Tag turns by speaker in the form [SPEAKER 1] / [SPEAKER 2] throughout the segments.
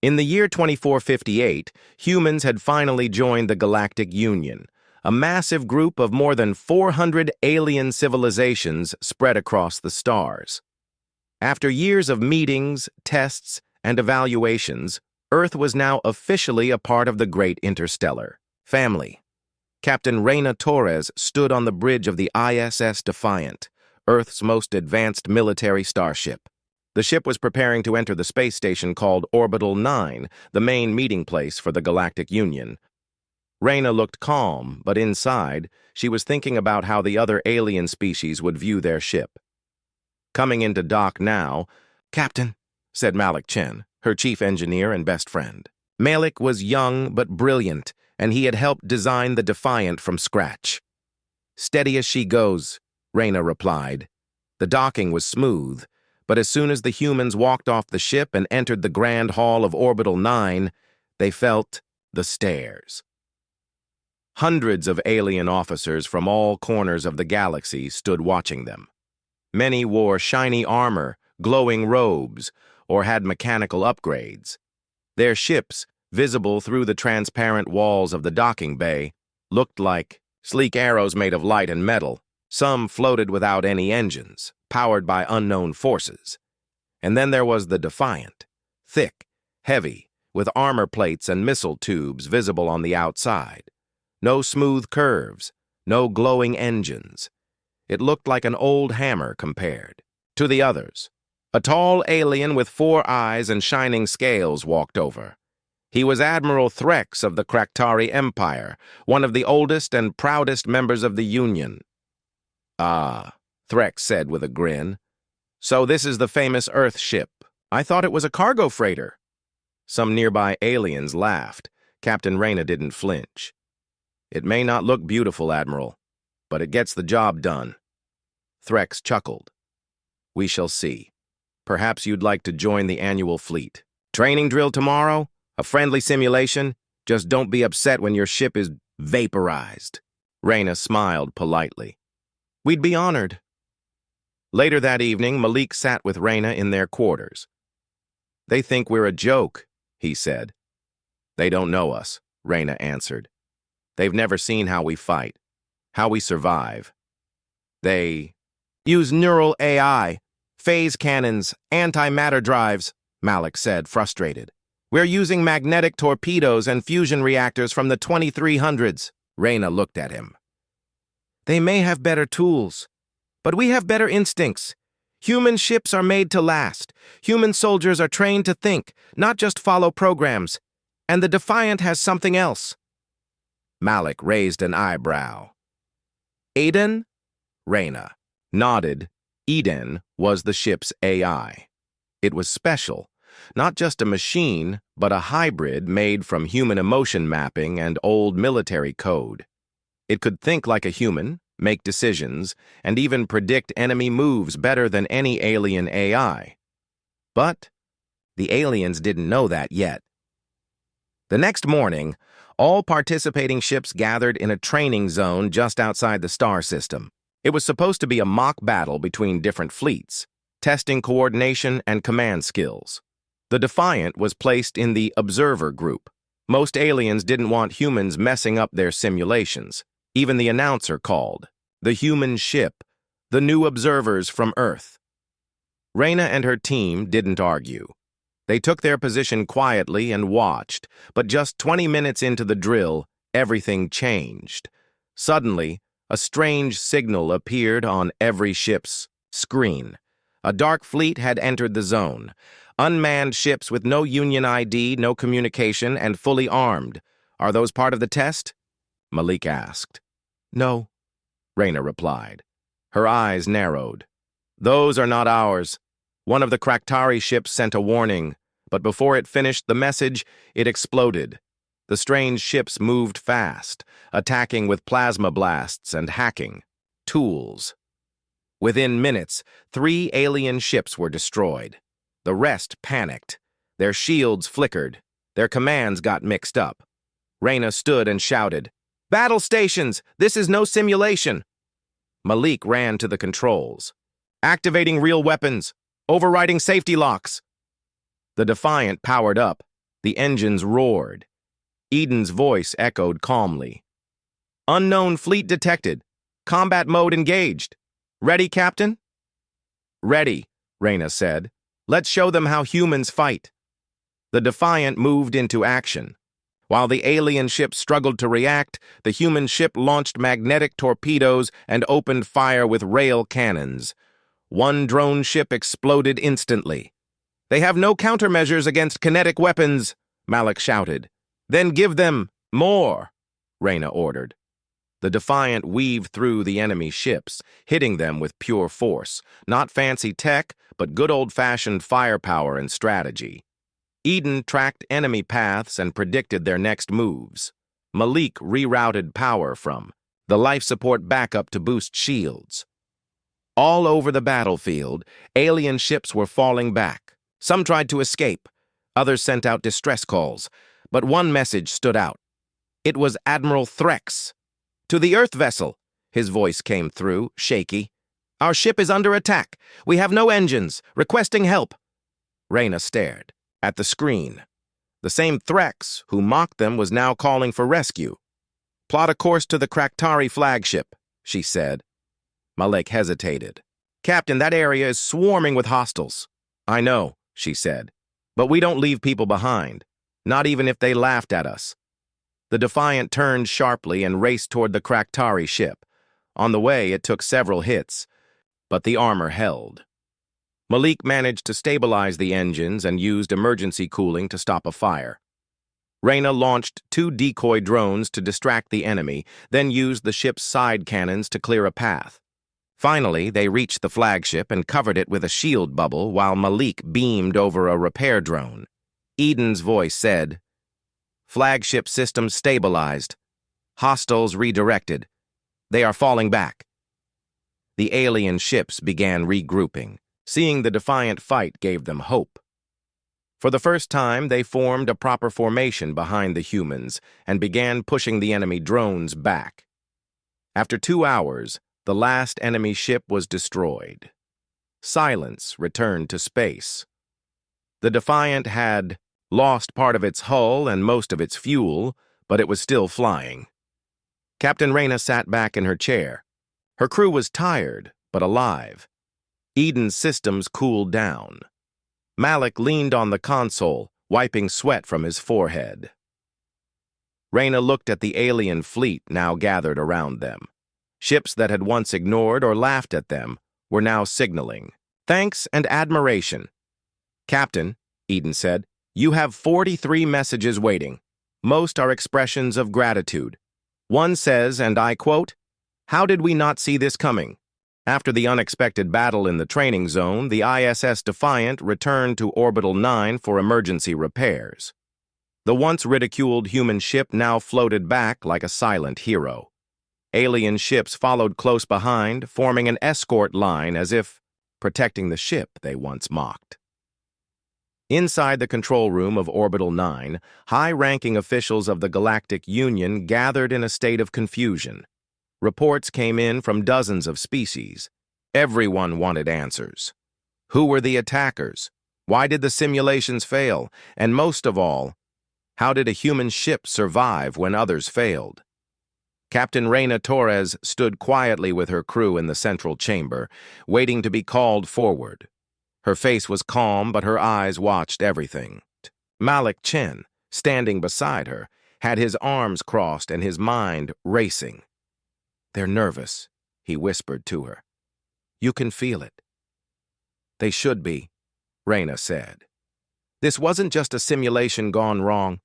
[SPEAKER 1] In the year 2458, humans had finally joined the Galactic Union, a massive group of more than 400 alien civilizations spread across the stars. After years of meetings, tests, and evaluations, Earth was now officially a part of the Great Interstellar Family. Captain Reyna Torres stood on the bridge of the ISS Defiant, Earth's most advanced military starship. The ship was preparing to enter the space station called Orbital 9, the main meeting place for the Galactic Union. Reyna looked calm, but inside, she was thinking about how the other alien species would view their ship. Coming into dock now, "Captain," said Malik Chen, her chief engineer and best friend. Malik was young but brilliant, and he had helped design the Defiant from scratch. "Steady as she goes," Reyna replied. The docking was smooth, but as soon as the humans walked off the ship and entered the grand hall of Orbital 9, they felt the stares. Hundreds of alien officers from all corners of the galaxy stood watching them. Many wore shiny armor, glowing robes, or had mechanical upgrades. Their ships, visible through the transparent walls of the docking bay, looked like sleek arrows made of light and metal. Some floated without any engines, powered by unknown forces. And then there was the Defiant, thick, heavy, with armor plates and missile tubes visible on the outside. No smooth curves, no glowing engines. It looked like an old hammer compared to the others. A tall alien with 4 eyes and shining scales walked over. He was Admiral Threx of the Krakhtari Empire, one of the oldest and proudest members of the Union. "Ah," Threx said with a grin. "So this is the famous Earth ship. I thought it was a cargo freighter." Some nearby aliens laughed. Captain Reyna didn't flinch. "It may not look beautiful, Admiral, but it gets the job done." Threx chuckled. "We shall see. Perhaps you'd like to join the annual fleet. Training drill tomorrow? A friendly simulation? Just don't be upset when your ship is vaporized." Reyna smiled politely. "We'd be honored." Later that evening, Malik sat with Reyna in their quarters. "They think we're a joke," he said. "They don't know us," Reyna answered. "They've never seen how we fight, how we survive. They use neural AI, phase cannons, antimatter drives," Malik said, frustrated. "We're using magnetic torpedoes and fusion reactors from the 2300s. Reyna looked at him. "They may have better tools, but we have better instincts. Human ships are made to last. Human soldiers are trained to think, not just follow programs. And the Defiant has something else." Malik raised an eyebrow. "Aiden?" Reyna nodded. Eden was the ship's AI. It was special, not just a machine, but a hybrid made from human emotion mapping and old military code. It could think like a human, make decisions, and even predict enemy moves better than any alien AI. But the aliens didn't know that yet. The next morning, all participating ships gathered in a training zone just outside the star system. It was supposed to be a mock battle between different fleets, testing coordination and command skills. The Defiant was placed in the observer group. Most aliens didn't want humans messing up their simulations. Even the announcer called, "The human ship, the new observers from Earth." Reyna and her team didn't argue. They took their position quietly and watched, but just 20 minutes into the drill, everything changed. Suddenly, a strange signal appeared on every ship's screen. A dark fleet had entered the zone. Unmanned ships with no Union ID, no communication, and fully armed. "Are those part of the test?" Malik asked. "No," Reyna replied. Her eyes narrowed. "Those are not ours. One of the Krakhtari ships sent a warning, but before it finished the message, it exploded. The strange ships moved fast, attacking with plasma blasts and hacking tools. Within minutes, 3 alien ships were destroyed. The rest panicked. Their shields flickered. Their commands got mixed up. Reyna stood and shouted, "Battle stations! This is no simulation!" Malik ran to the controls. "Activating real weapons! Overriding safety locks!" The Defiant powered up. The engines roared. Eden's voice echoed calmly. "Unknown fleet detected. Combat mode engaged. Ready, Captain?" "Ready," Reyna said. "Let's show them how humans fight." The Defiant moved into action. While the alien ship struggled to react, the human ship launched magnetic torpedoes and opened fire with rail cannons. One drone ship exploded instantly. "They have no countermeasures against kinetic weapons," Malik shouted. "Then give them more," Reyna ordered. The Defiant weaved through the enemy ships, hitting them with pure force. Not fancy tech, but good old-fashioned firepower and strategy. Eden tracked enemy paths and predicted their next moves. Malik rerouted power from the life support backup to boost shields. All over the battlefield, alien ships were falling back. Some tried to escape. Others sent out distress calls. But one message stood out. It was Admiral Threx. "To the Earth vessel," his voice came through, shaky. "Our ship is under attack. We have no engines. Requesting help." Reyna stared at the screen. The same Threx who mocked them was now calling for rescue. "Plot a course to the Krakatari flagship," she said. Malik hesitated. "Captain, that area is swarming with hostiles." "I know," she said. "But we don't leave people behind, not even if they laughed at us." The Defiant turned sharply and raced toward the Krakatari ship. On the way, it took several hits, but the armor held. Malik managed to stabilize the engines and used emergency cooling to stop a fire. Reyna launched 2 decoy drones to distract the enemy, then used the ship's side cannons to clear a path. Finally, they reached the flagship and covered it with a shield bubble while Malik beamed over a repair drone. Eden's voice said, "Flagship system stabilized. Hostiles redirected. They are falling back." The alien ships began regrouping. Seeing the Defiant fight gave them hope. For the first time, they formed a proper formation behind the humans and began pushing the enemy drones back. After 2 hours, the last enemy ship was destroyed. Silence returned to space. The Defiant had lost part of its hull and most of its fuel, but it was still flying. Captain Reyna sat back in her chair. Her crew was tired, but alive. Eden's systems cooled down. Malik leaned on the console, wiping sweat from his forehead. Reyna looked at the alien fleet now gathered around them. Ships that had once ignored or laughed at them were now signaling thanks and admiration. "Captain," Eden said, "you have 43 messages waiting. Most are expressions of gratitude. One says, and I quote, 'How did we not see this coming?' After the unexpected battle in the training zone, the ISS Defiant returned to Orbital 9 for emergency repairs. The once ridiculed human ship now floated back like a silent hero. Alien ships followed close behind, forming an escort line as if protecting the ship they once mocked. Inside the control room of Orbital 9, high-ranking officials of the Galactic Union gathered in a state of confusion. Reports came in from dozens of species. Everyone wanted answers. Who were the attackers? Why did the simulations fail? And most of all, how did a human ship survive when others failed? Captain Reyna Torres stood quietly with her crew in the central chamber, waiting to be called forward. Her face was calm, but her eyes watched everything. Malik Chen, standing beside her, had his arms crossed and his mind racing. "They're nervous," he whispered to her. "You can feel it." "They should be," Reyna said. "This wasn't just a simulation gone wrong.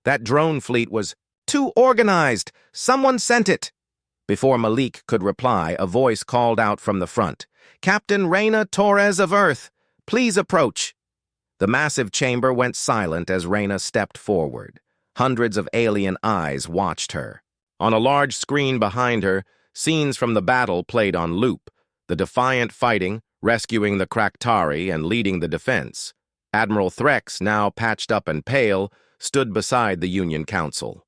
[SPEAKER 1] That drone fleet was too organized. Someone sent it." Before Malik could reply, a voice called out from the front, "Captain Reyna Torres of Earth, please approach." The massive chamber went silent as Reyna stepped forward. Hundreds of alien eyes watched her. On a large screen behind her, scenes from the battle played on loop, the Defiant fighting, rescuing the Krakatari, and leading the defense. Admiral Threx, now patched up and pale, stood beside the Union Council.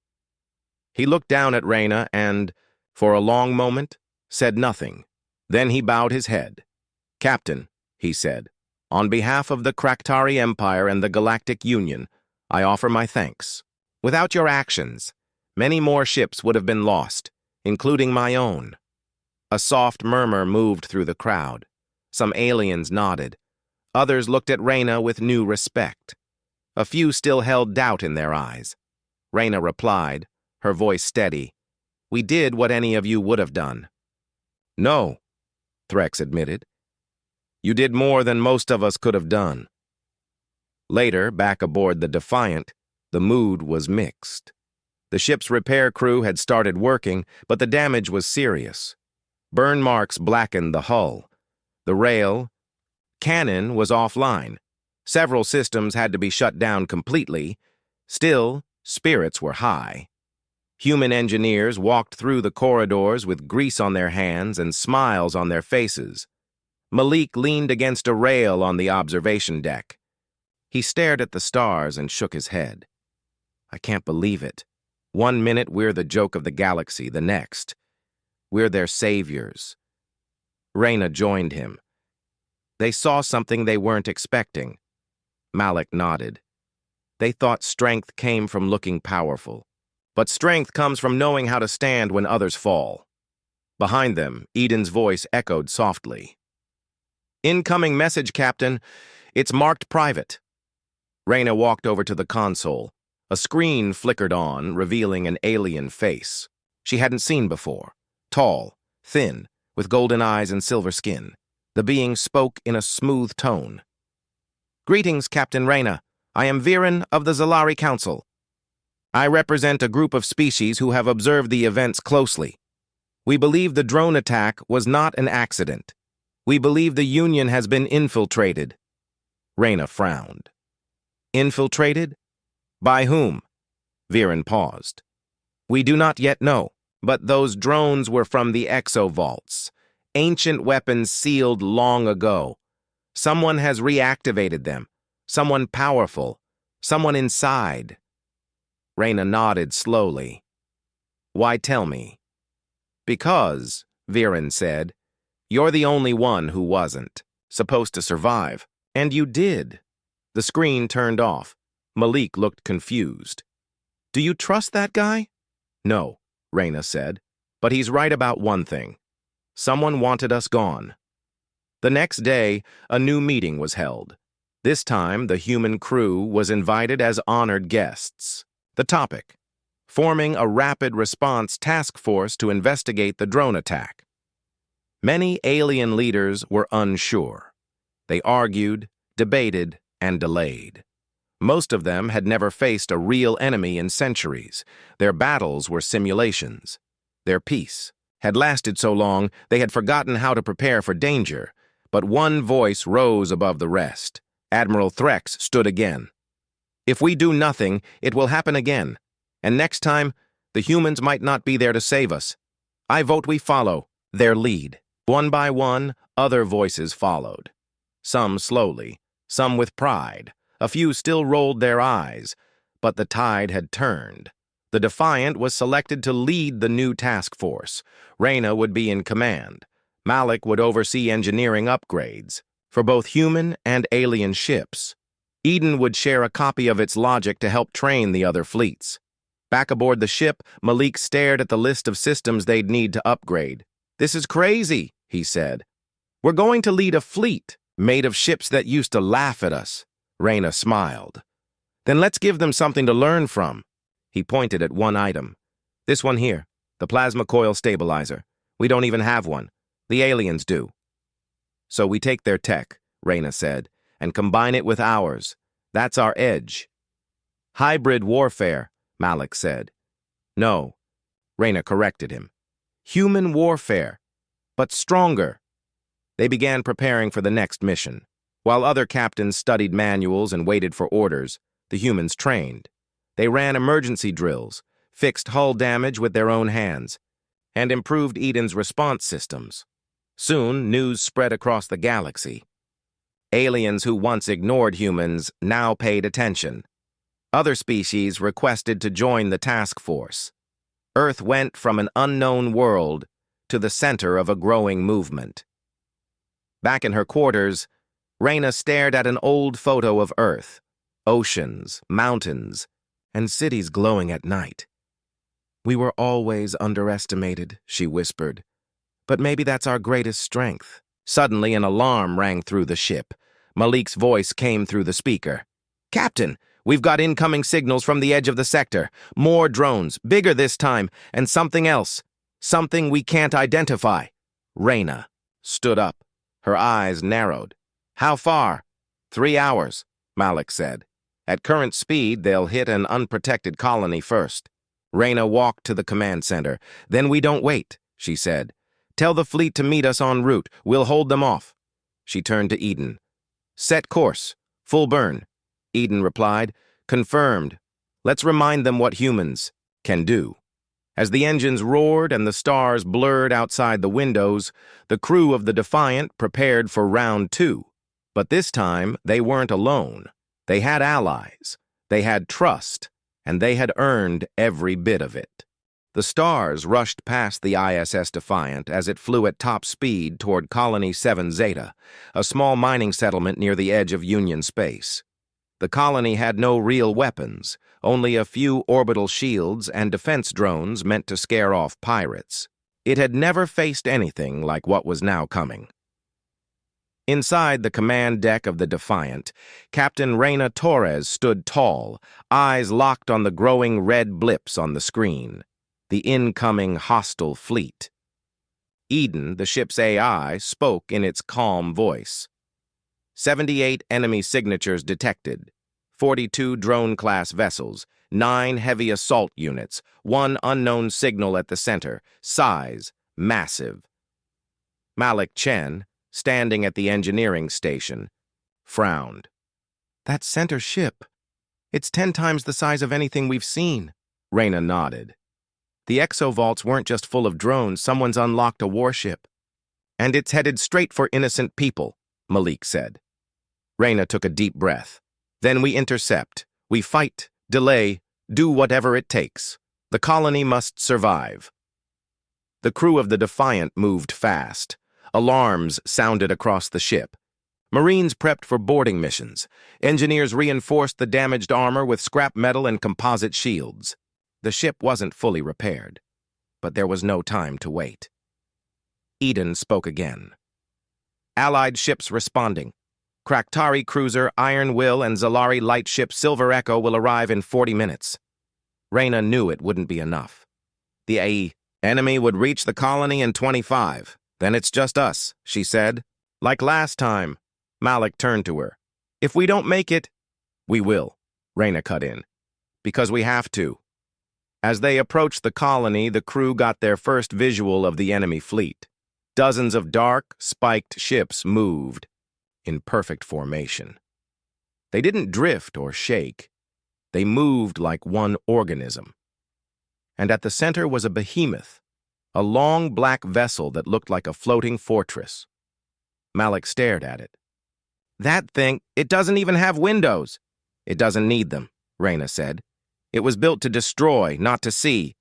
[SPEAKER 1] He looked down at Reyna and, for a long moment, said nothing. Then he bowed his head. "Captain," he said, "on behalf of the Krakatari Empire and the Galactic Union, I offer my thanks. Without your actions, many more ships would have been lost, including my own." A soft murmur moved through the crowd. Some aliens nodded. Others looked at Reyna with new respect. A few still held doubt in their eyes. Reyna replied, her voice steady. "We did what any of you would have done." "No," Threx admitted. "You did more than most of us could have done." Later, back aboard the Defiant, the mood was mixed. The ship's repair crew had started working, but the damage was serious. Burn marks blackened the hull. The rail cannon was offline. Several systems had to be shut down completely. Still, spirits were high. Human engineers walked through the corridors with grease on their hands and smiles on their faces. Malik leaned against a rail on the observation deck. He stared at the stars and shook his head. "I can't believe it. One minute we're the joke of the galaxy, the next, we're their saviors." Reyna joined him. They saw something they weren't expecting. Malik nodded. They thought strength came from looking powerful. But strength comes from knowing how to stand when others fall. Behind them, Eden's voice echoed softly. "Incoming message, Captain. It's marked private." Reyna walked over to the console. A screen flickered on, revealing an alien face she hadn't seen before. Tall, thin, with golden eyes and silver skin. The being spoke in a smooth tone. "Greetings, Captain Reyna. I am Viren of the Zalari Council. I represent a group of species who have observed the events closely. We believe the drone attack was not an accident. We believe the Union has been infiltrated." Reyna frowned. "Infiltrated? By whom?" Viren paused. "We do not yet know, but those drones were from the exovaults, ancient weapons sealed long ago. Someone has reactivated them, someone powerful, someone inside." Reyna nodded slowly. "Why tell me?" "Because," Viren said, "you're the only one who wasn't supposed to survive, and you did." The screen turned off. Malik looked confused. "Do you trust that guy?" "No," Reyna said, "but he's right about one thing. Someone wanted us gone." The next day, a new meeting was held. This time, the human crew was invited as honored guests. The topic: forming a rapid response task force to investigate the drone attack. Many alien leaders were unsure. They argued, debated, and delayed. Most of them had never faced a real enemy in centuries. Their battles were simulations. Their peace had lasted so long they had forgotten how to prepare for danger. But one voice rose above the rest. Admiral Threx stood again. "If we do nothing, it will happen again. And next time, the humans might not be there to save us. I vote we follow their lead." One by one, other voices followed. Some slowly, some with pride. A few still rolled their eyes, but the tide had turned. The Defiant was selected to lead the new task force. Reyna would be in command. Malik would oversee engineering upgrades for both human and alien ships. Eden would share a copy of its logic to help train the other fleets. Back aboard the ship, Malik stared at the list of systems they'd need to upgrade. "This is crazy," he said. "We're going to lead a fleet made of ships that used to laugh at us." Reyna smiled. "Then let's give them something to learn from." He pointed at one item. "This one here, the plasma coil stabilizer. We don't even have one. The aliens do." "So we take their tech," Reyna said, "and combine it with ours. That's our edge." "Hybrid warfare," Malik said. "No," Reyna corrected him. "Human warfare, but stronger." They began preparing for the next mission. While other captains studied manuals and waited for orders, the humans trained. They ran emergency drills, fixed hull damage with their own hands, and improved Eden's response systems. Soon, news spread across the galaxy. Aliens who once ignored humans now paid attention. Other species requested to join the task force. Earth went from an unknown world to the center of a growing movement. Back in her quarters, Reyna stared at an old photo of Earth. Oceans, mountains, and cities glowing at night. "We were always underestimated," she whispered. "But maybe that's our greatest strength." Suddenly, an alarm rang through the ship. Malik's voice came through the speaker. "Captain, we've got incoming signals from the edge of the sector. More drones, bigger this time, and something else. Something we can't identify." Reyna stood up. Her eyes narrowed. "How far?" 3 hours, Malik said. "At current speed, they'll hit an unprotected colony first." Reyna walked to the command center. "Then we don't wait," she said. "Tell the fleet to meet us en route. We'll hold them off." She turned to Eden. "Set course. Full burn." Eden replied. "Confirmed. Let's remind them what humans can do." As the engines roared and the stars blurred outside the windows, the crew of the Defiant prepared for round 2. But this time, they weren't alone. They had allies. They had trust, and they had earned every bit of it. The stars rushed past the ISS Defiant as it flew at top speed toward Colony 7 Zeta, a small mining settlement near the edge of Union space. The colony had no real weapons, only a few orbital shields and defense drones meant to scare off pirates. It had never faced anything like what was now coming. Inside the command deck of the Defiant, Captain Reyna Torres stood tall, eyes locked on the growing red blips on the screen. The incoming hostile fleet. Eden, the ship's AI, spoke in its calm voice. 78 enemy signatures detected, 42 drone-class vessels, 9 heavy assault units, 1 unknown signal at the center, size, massive. Malik Chen, standing at the engineering station, frowned. "That center ship. It's 10 times the size of anything we've seen." Reyna nodded. "The exovaults weren't just full of drones, someone's unlocked a warship. And it's headed straight for innocent people," Malik said. Reyna took a deep breath. "Then we intercept. We fight, delay, do whatever it takes. The colony must survive." The crew of the Defiant moved fast. Alarms sounded across the ship. Marines prepped for boarding missions. Engineers reinforced the damaged armor with scrap metal and composite shields. The ship wasn't fully repaired, but there was no time to wait. Eden spoke again. "Allied ships responding. Krakatari cruiser Iron Will and Zalari lightship Silver Echo will arrive in 40 minutes. Reyna knew it wouldn't be enough. The enemy would reach the colony in 25. "Then it's just us," she said. "Like last time." Malik turned to her. "If we don't make it—" "We will," Reyna cut in. "Because we have to." As they approached the colony, the crew got their first visual of the enemy fleet. Dozens of dark, spiked ships moved in perfect formation. They didn't drift or shake. They moved like one organism. And at the center was a behemoth, a long black vessel that looked like a floating fortress. Malik stared at it. "That thing, it doesn't even have windows." "It doesn't need them," Reyna said. "It was built to destroy, not to see."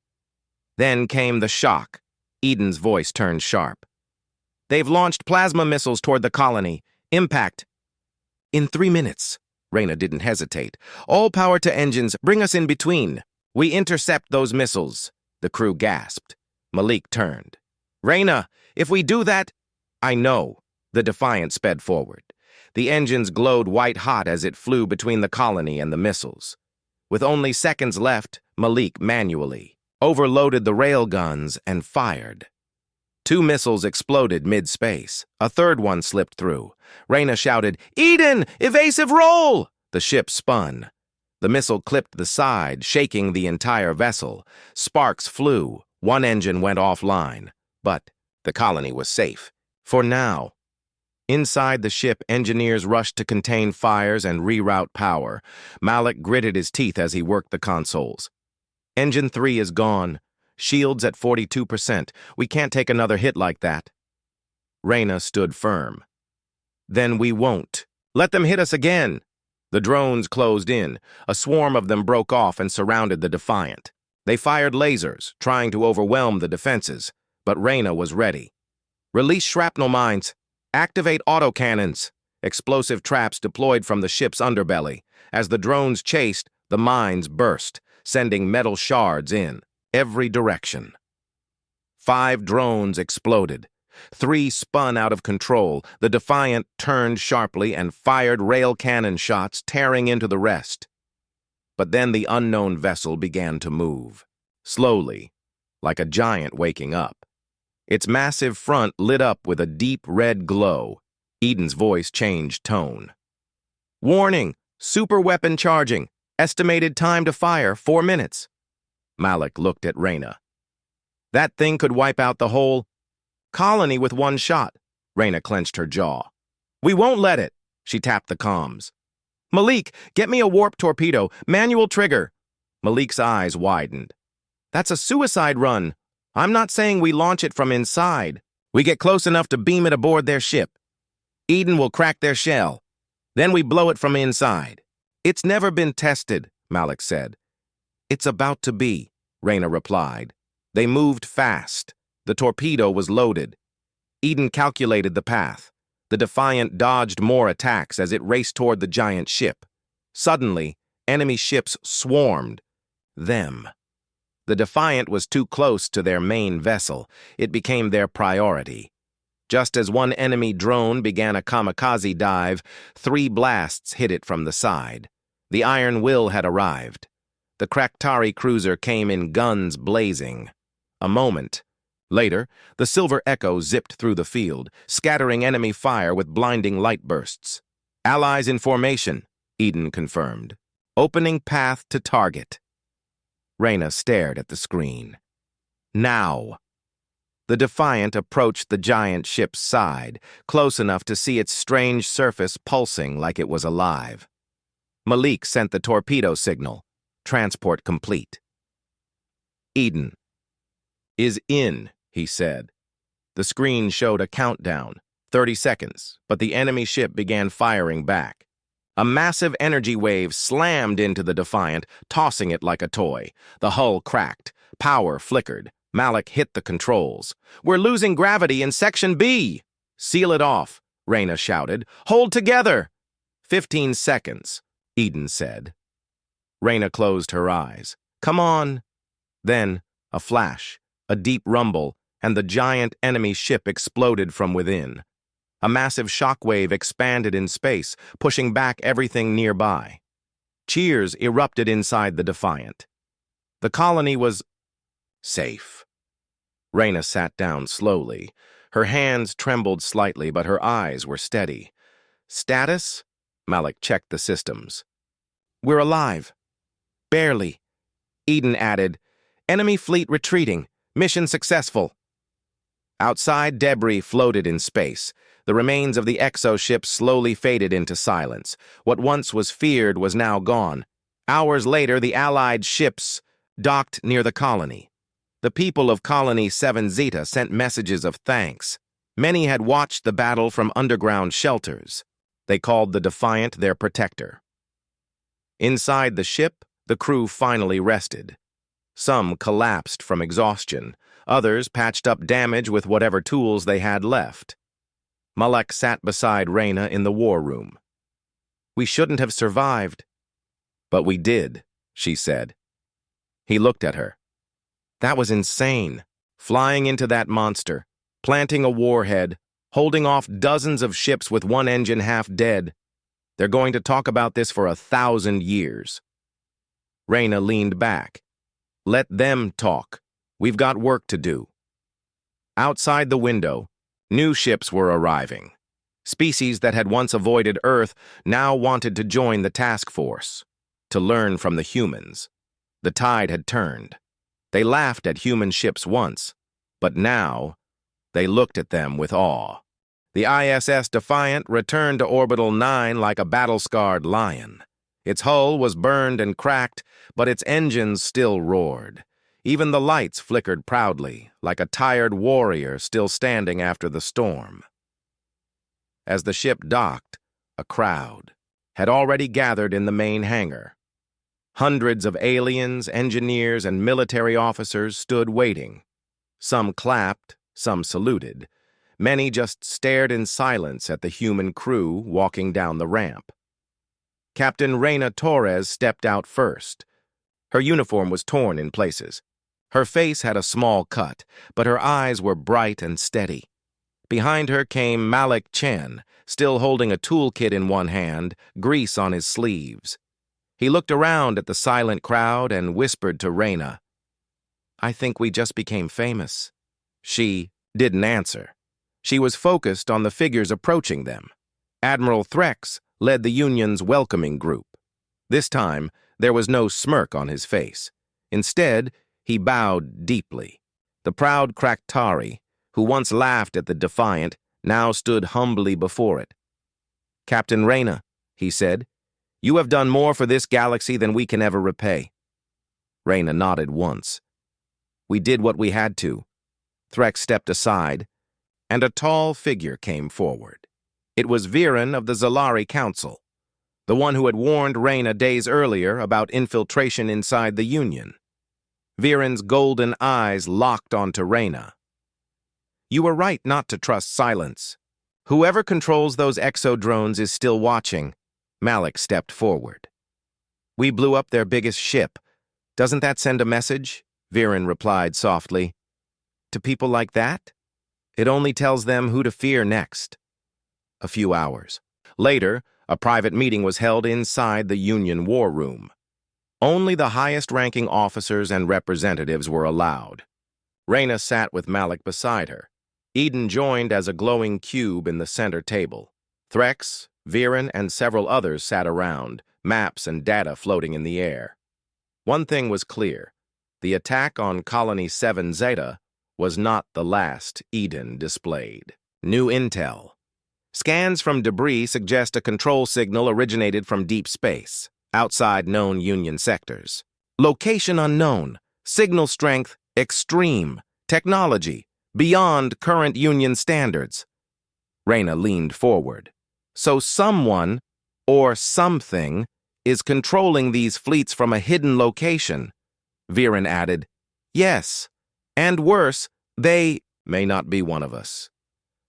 [SPEAKER 1] Then came the shock. Eden's voice turned sharp. "They've launched plasma missiles toward the colony. Impact." "In 3 minutes." Reyna didn't hesitate. "All power to engines, bring us in between. We intercept those missiles." The crew gasped. Malik turned. "Reyna, if we do that—" "I know." The Defiant sped forward. The engines glowed white-hot as it flew between the colony and the missiles. With only seconds left, Malik manually overloaded the railguns and fired. 2 missiles exploded mid-space. A third one slipped through. Reyna shouted, "Eden, evasive roll!" The ship spun. The missile clipped the side, shaking the entire vessel. Sparks flew. One engine went offline. But the colony was safe. For now. Inside the ship, engineers rushed to contain fires and reroute power. Malik gritted his teeth as he worked the consoles. "Engine 3 is gone. Shields at 42%. We can't take another hit like that." Reyna stood firm. "Then we won't. Let them hit us again." The drones closed in. A swarm of them broke off and surrounded the Defiant. They fired lasers, trying to overwhelm the defenses, but Reyna was ready. "Release shrapnel mines. Activate autocannons." explosive traps deployed from the ship's underbelly. As the drones chased, the mines burst, sending metal shards in every direction. 5 drones exploded. 3 spun out of control. The Defiant turned sharply and fired rail cannon shots, tearing into the rest. But then the unknown vessel began to move, slowly, like a giant waking up. Its massive front lit up with a deep red glow. Eden's voice changed tone. "Warning! Super weapon charging! Estimated time to fire, 4 minutes." Malik looked at Reyna. "That thing could wipe out the whole colony with one shot." Reyna clenched her jaw. "We won't let it." She tapped the comms. "Malik, get me a warp torpedo, manual trigger." Malik's eyes widened. "That's a suicide run. I'm not saying we launch it from inside. We get close enough to beam it aboard their ship. Eden will crack their shell. Then we blow it from inside." "It's never been tested," Malik said. "It's about to be," Reyna replied. They moved fast. The torpedo was loaded. Eden calculated the path. The Defiant dodged more attacks as it raced toward the giant ship. Suddenly, enemy ships swarmed. Them. The Defiant was too close to their main vessel. It became their priority. Just as one enemy drone began a kamikaze dive, 3 blasts hit it from the side. The Iron Will had arrived. The Krakatari cruiser came in, guns blazing. A moment later, the Silver Echo zipped through the field, scattering enemy fire with blinding light bursts. "Allies in formation," Eden confirmed. "Opening path to target." Reyna stared at the screen. Now. The Defiant approached the giant ship's side, close enough to see its strange surface pulsing like it was alive. Malik sent the torpedo signal. Transport complete. "Eden is in," he said. The screen showed a countdown, 30 seconds, but the enemy ship began firing back. A massive energy wave slammed into the Defiant, tossing it like a toy. The hull cracked. Power flickered. Malik hit the controls. "We're losing gravity in Section B!" "Seal it off," Reyna shouted. "Hold together!" 15 seconds, Eden said. Reyna closed her eyes. "Come on." Then, a flash, a deep rumble, and the giant enemy ship exploded from within. A massive shockwave expanded in space, pushing back everything nearby. Cheers erupted inside the Defiant. The colony was safe. Reyna sat down slowly. Her hands trembled slightly, but her eyes were steady. "Status?" Malik checked the systems. "We're alive." "Barely." Eden added, "Enemy fleet retreating. Mission successful." Outside, debris floated in space. The remains of the exo-ship slowly faded into silence. What once was feared was now gone. Hours later, the Allied ships docked near the colony. The people of Colony 7 Zeta sent messages of thanks. Many had watched the battle from underground shelters. They called the Defiant their protector. Inside the ship, the crew finally rested. Some collapsed from exhaustion. Others patched up damage with whatever tools they had left. Malik sat beside Reyna in the war room. "We shouldn't have survived." "But we did," she said. He looked at her. "That was insane. Flying into that monster, planting a warhead, holding off dozens of ships with one engine half dead. They're going to talk about this for 1,000 years." Reyna leaned back. "Let them talk. We've got work to do." Outside the window, new ships were arriving. Species that had once avoided Earth now wanted to join the task force, to learn from the humans. The tide had turned. They laughed at human ships once, but now they looked at them with awe. The ISS Defiant returned to Orbital 9 like a battle-scarred lion. Its hull was burned and cracked, but its engines still roared. Even the lights flickered proudly, like a tired warrior still standing after the storm. As the ship docked, a crowd had already gathered in the main hangar. Hundreds of aliens, engineers, and military officers stood waiting. Some clapped, some saluted. Many just stared in silence at the human crew walking down the ramp. Captain Reina Torres stepped out first. Her uniform was torn in places. Her face had a small cut, but her eyes were bright and steady. Behind her came Malik Chen, still holding a toolkit in one hand, grease on his sleeves. He looked around at the silent crowd and whispered to Reina, "I think we just became famous." She didn't answer. She was focused on the figures approaching them. Admiral Threx led the Union's welcoming group. This time, there was no smirk on his face. Instead, he bowed deeply. The proud Krakatari, who once laughed at the Defiant, now stood humbly before it. "Captain Reina," he said, "you have done more for this galaxy than we can ever repay." Reina nodded once. "We did what we had to." Threx stepped aside, and a tall figure came forward. It was Viren of the Zalari Council, the one who had warned Reina days earlier about infiltration inside the Union. Viren's golden eyes locked onto Reina. "You were right not to trust silence. Whoever controls those exo-drones is still watching." Malik stepped forward. "We blew up their biggest ship. Doesn't that send a message?" Viren replied softly. "To people like that? It only tells them who to fear next." A few hours later, a private meeting was held inside the Union war room. Only the highest-ranking officers and representatives were allowed. Reina sat with Malik beside her. Eden joined as a glowing cube in the center table. Threx, Viren, and several others sat around, maps and data floating in the air. One thing was clear. The attack on Colony 7 Zeta was not the last Eden displayed. New intel. Scans from debris suggest a control signal originated from deep space, outside known Union sectors. Location unknown, signal strength extreme, technology beyond current Union standards. Reina leaned forward. "So someone, or something, is controlling these fleets from a hidden location." Viren added, "Yes, and worse, they may not be one of us.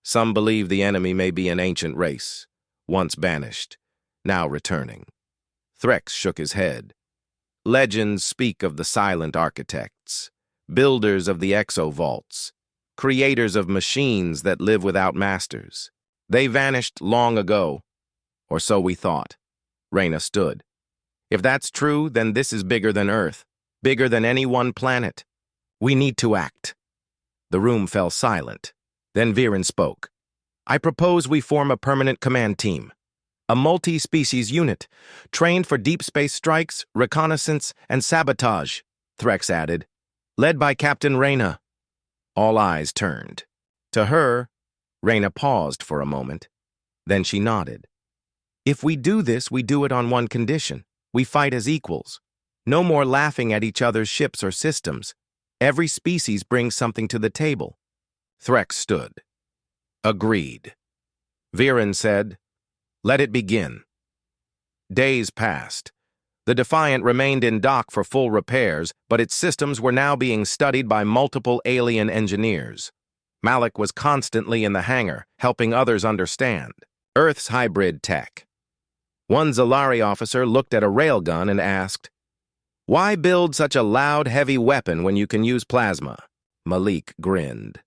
[SPEAKER 1] Some believe the enemy may be an ancient race, once banished, now returning." Threx shook his head. "Legends speak of the silent architects, builders of the exo-vaults, creators of machines that live without masters. They vanished long ago, or so we thought." Reina stood. "If that's true, then this is bigger than Earth, bigger than any one planet. We need to act." The room fell silent. Then Viren spoke. "I propose we form a permanent command team. A multi-species unit, trained for deep space strikes, reconnaissance, and sabotage," Threx added. "Led by Captain Reina." All eyes turned. To her, Reina paused for a moment. Then she nodded. "If we do this, we do it on one condition. We fight as equals. No more laughing at each other's ships or systems. Every species brings something to the table." Threx stood. "Agreed." Viren said, "Let it begin." Days passed. The Defiant remained in dock for full repairs, but its systems were now being studied by multiple alien engineers. Malik was constantly in the hangar, helping others understand Earth's hybrid tech. One Zalari officer looked at a railgun and asked, "Why build such a loud, heavy weapon when you can use plasma?" Malik grinned.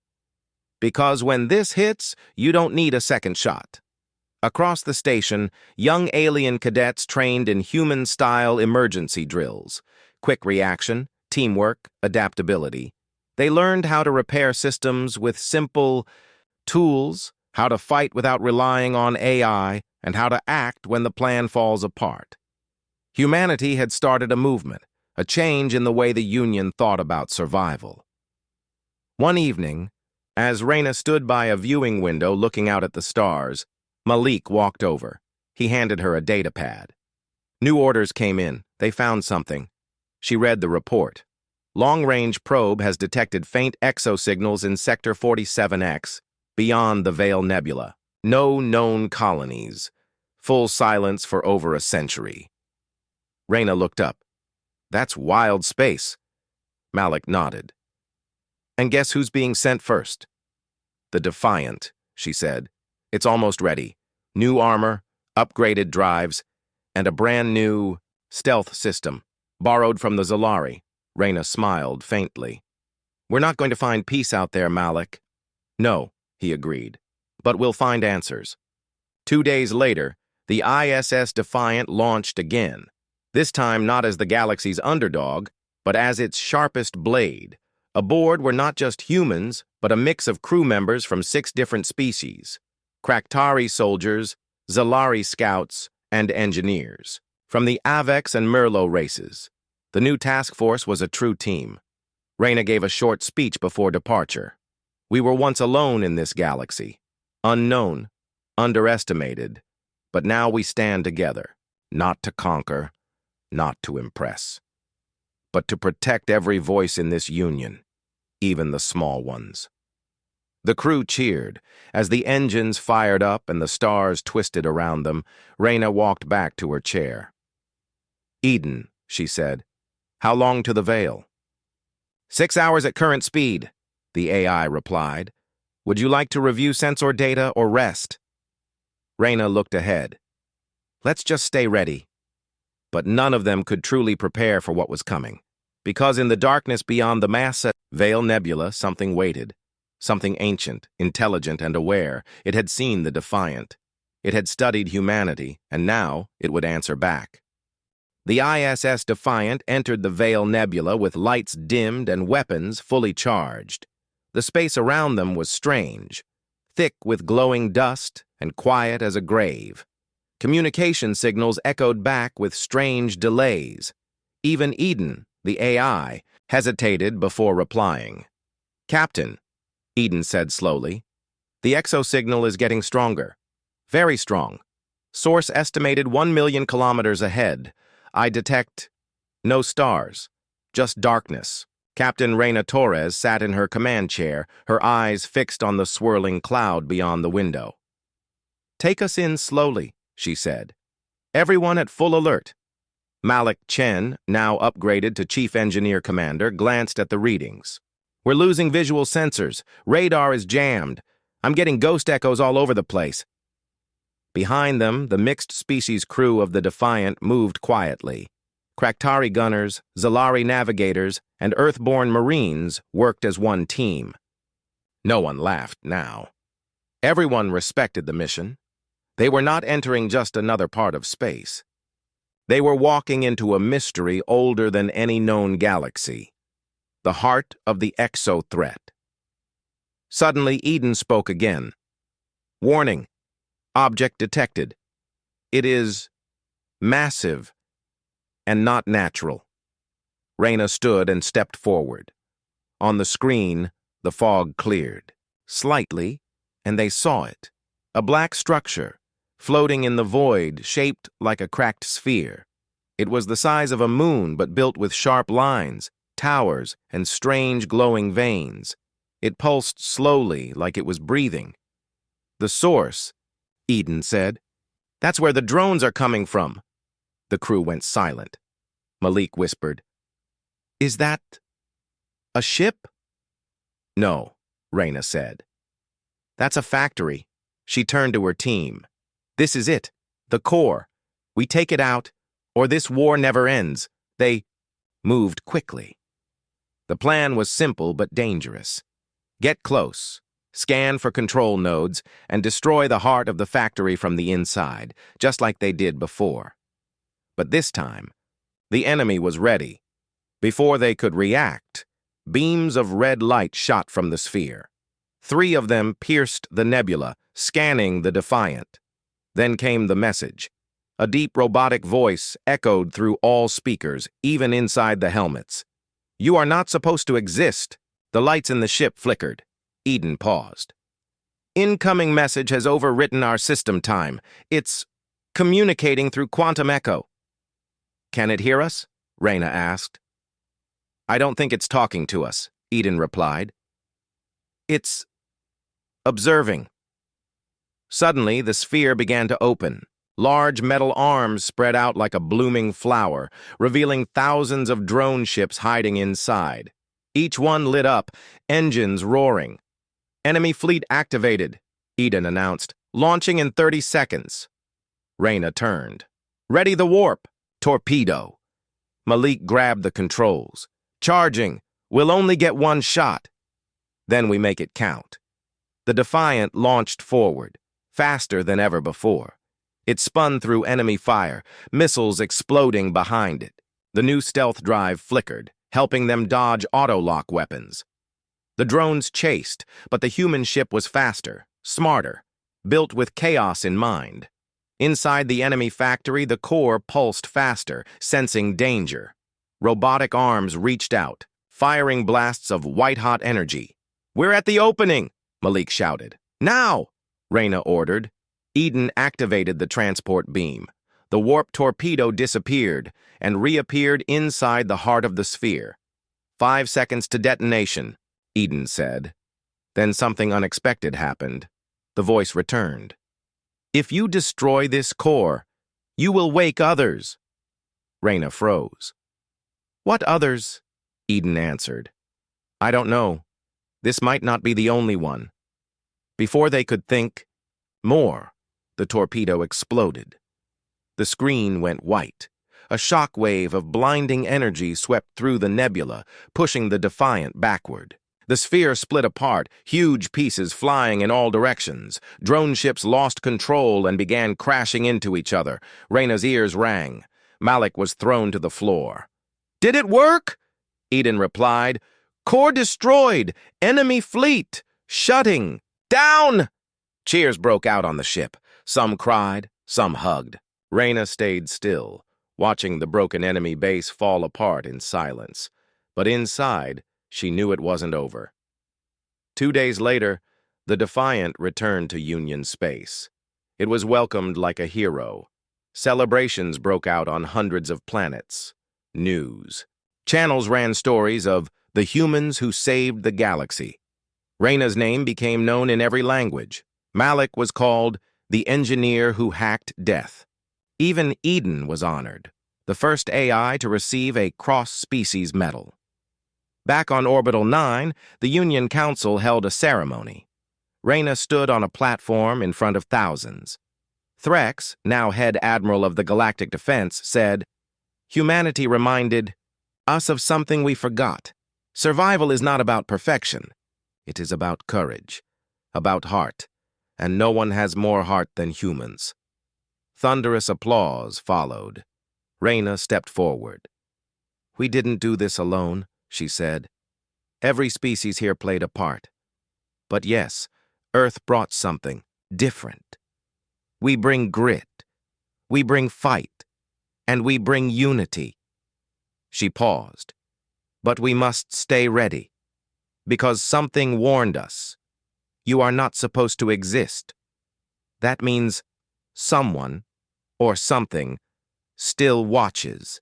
[SPEAKER 1] "Because when this hits, you don't need a second shot." Across the station, young alien cadets trained in human-style emergency drills. Quick reaction, teamwork, adaptability. They learned how to repair systems with simple tools, how to fight without relying on AI, and how to act when the plan falls apart. Humanity had started a movement, a change in the way the Union thought about survival. One evening, as Reina stood by a viewing window looking out at the stars, Malik walked over. He handed her a data pad. New orders came in. They found something. She read the report. Long-range probe has detected faint exosignals in Sector 47X, beyond the Veil Nebula. No known colonies. Full silence for over a century. Reina looked up. "That's wild space." Malik nodded. "And guess who's being sent first?" The Defiant, she said. It's almost ready. New armor, upgraded drives, and a brand new stealth system, borrowed from the Zalari. Reyna smiled faintly. We're not going to find peace out there, Malik. No, he agreed. But we'll find answers. 2 days later, the ISS Defiant launched again, this time not as the galaxy's underdog, but as its sharpest blade. Aboard were not just humans, but a mix of crew members from 6 different species: Krakhtari soldiers, Zalari scouts, and engineers, from the Avex and Merlo races. The new task force was a true team. Reyna gave a short speech before departure. We were once alone in this galaxy, unknown, underestimated, but now we stand together, not to conquer, not to impress, but to protect every voice in this union, even the small ones. The crew cheered. As the engines fired up and the stars twisted around them, Reyna walked back to her chair. Eden, she said, how long to the Veil? 6 hours at current speed, the AI replied. Would you like to review sensor data or rest? Reyna looked ahead. Let's just stay ready. But none of them could truly prepare for what was coming, because in the darkness beyond the Massa Veil Nebula something waited. Something ancient, intelligent, and aware. It had seen the Defiant. It had studied humanity, and now it would answer back. The ISS Defiant entered the Veil Nebula with lights dimmed and weapons fully charged. The space around them was strange, thick with glowing dust and quiet as a grave. Communication signals echoed back with strange delays. Even Eden, the AI, hesitated before replying. Captain, Eden said slowly, the exosignal is getting stronger. Very strong. Source estimated 1 million kilometers ahead. I detect no stars, just darkness. Captain Reyna Torres sat in her command chair, her eyes fixed on the swirling cloud beyond the window. Take us in slowly, she said. Everyone at full alert. Malik Chen, now upgraded to Chief Engineer Commander, glanced at the readings. We're losing visual sensors. Radar is jammed. I'm getting ghost echoes all over the place. Behind them, the mixed-species crew of the Defiant moved quietly. Krakhtari gunners, Zalari navigators, and Earthborn Marines worked as one team. No one laughed now. Everyone respected the mission. They were not entering just another part of space. They were walking into a mystery older than any known galaxy. The heart of the exo-threat. Suddenly, Eden spoke again. Warning. Object detected. It is massive and not natural. Reyna stood and stepped forward. On the screen, the fog cleared. Slightly, and they saw it. A black structure, floating in the void, shaped like a cracked sphere. It was the size of a moon, but built with sharp lines, towers, and strange glowing veins. It pulsed slowly, like it was breathing. The source, Eden said. That's where the drones are coming from. The crew went silent. Malik whispered, Is that a ship? No, Reyna said. That's a factory. She turned to her team. This is it, the core. We take it out, or this war never ends. They moved quickly. The plan was simple but dangerous. Get close, scan for control nodes, and destroy the heart of the factory from the inside, just like they did before. But this time, the enemy was ready. Before they could react, beams of red light shot from the sphere. 3 of them pierced the nebula, scanning the Defiant. Then came the message. A deep robotic voice echoed through all speakers, even inside the helmets. You are not supposed to exist. The lights in the ship flickered. Eden paused. Incoming message has overwritten our system time. It's communicating through quantum echo. Can it hear us? Reyna asked. I don't think it's talking to us, Eden replied. It's observing. Suddenly, the sphere began to open. Large metal arms spread out like a blooming flower, revealing thousands of drone ships hiding inside. Each one lit up, engines roaring. Enemy fleet activated, Eden announced, launching in 30 seconds. Reyna turned. Ready the warp. Torpedo. Malik grabbed the controls. Charging. We'll only get one shot. Then we make it count. The Defiant launched forward, faster than ever before. It spun through enemy fire, missiles exploding behind it. The new stealth drive flickered, helping them dodge auto-lock weapons. The drones chased, but the human ship was faster, smarter, built with chaos in mind. Inside the enemy factory, the core pulsed faster, sensing danger. Robotic arms reached out, firing blasts of white-hot energy. "We're at the opening!" Malik shouted. "Now!" Reyna ordered. Eden activated the transport beam. The warp torpedo disappeared and reappeared inside the heart of the sphere. 5 seconds to detonation, Eden said. Then something unexpected happened. The voice returned. "If you destroy this core, you will wake others." Reyna froze. "What others?" Eden answered. "I don't know. This might not be the only one." Before they could think more, the torpedo exploded. The screen went white. A shock wave of blinding energy swept through the nebula, pushing the Defiant backward. The sphere split apart, huge pieces flying in all directions. Drone ships lost control and began crashing into each other. Reyna's ears rang. Malik was thrown to the floor. "Did it work?" Eden replied. "Core destroyed! Enemy fleet! Shutting! Down!" Cheers broke out on the ship. Some cried, some hugged. Reyna stayed still, watching the broken enemy base fall apart in silence. But inside, she knew it wasn't over. 2 days later, the Defiant returned to Union space. It was welcomed like a hero. Celebrations broke out on hundreds of planets. News. Channels ran stories of the humans who saved the galaxy. Reyna's name became known in every language. Malik was called the engineer who hacked death. Even Eden was honored, the first AI to receive a cross-species medal. Back on Orbital 9, the Union Council held a ceremony. Reyna stood on a platform in front of thousands. Threx, now head admiral of the Galactic Defense, said, "Humanity reminded us of something we forgot. Survival is not about perfection. It is about courage, about heart, and no one has more heart than humans." Thunderous applause followed. Reyna stepped forward. "We didn't do this alone," she said. "Every species here played a part. But yes, Earth brought something different. We bring grit, we bring fight, and we bring unity." She paused. "But we must stay ready, because something warned us. You are not supposed to exist. That means someone, or something, still watches."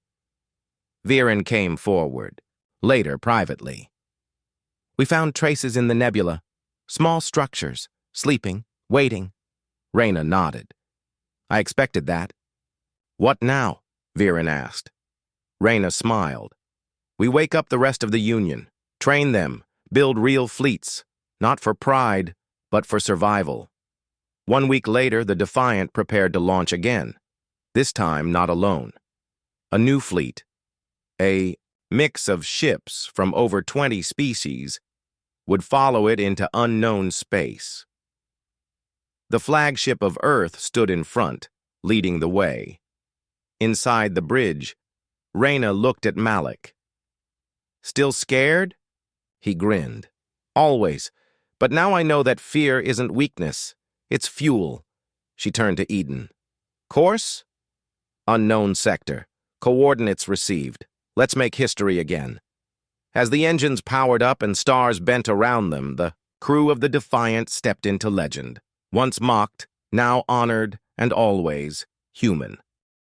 [SPEAKER 1] Viren came forward, later privately. "We found traces in the nebula, small structures, sleeping, waiting." Reyna nodded. "I expected that." "What now?" Viren asked. Reyna smiled. "We wake up the rest of the Union, train them, build real fleets, not for pride, but for survival." 1 week later, the Defiant prepared to launch again, this time not alone. A new fleet, a mix of ships from over 20 species, would follow it into unknown space. The flagship of Earth stood in front, leading the way. Inside the bridge, Reyna looked at Malik. "Still scared?" He grinned. "Always. But now I know that fear isn't weakness. It's fuel." She turned to Eden. "Course?" "Unknown sector. Coordinates received. Let's make history again." As the engines powered up and stars bent around them, the crew of the Defiant stepped into legend. Once mocked, now honored, and always human.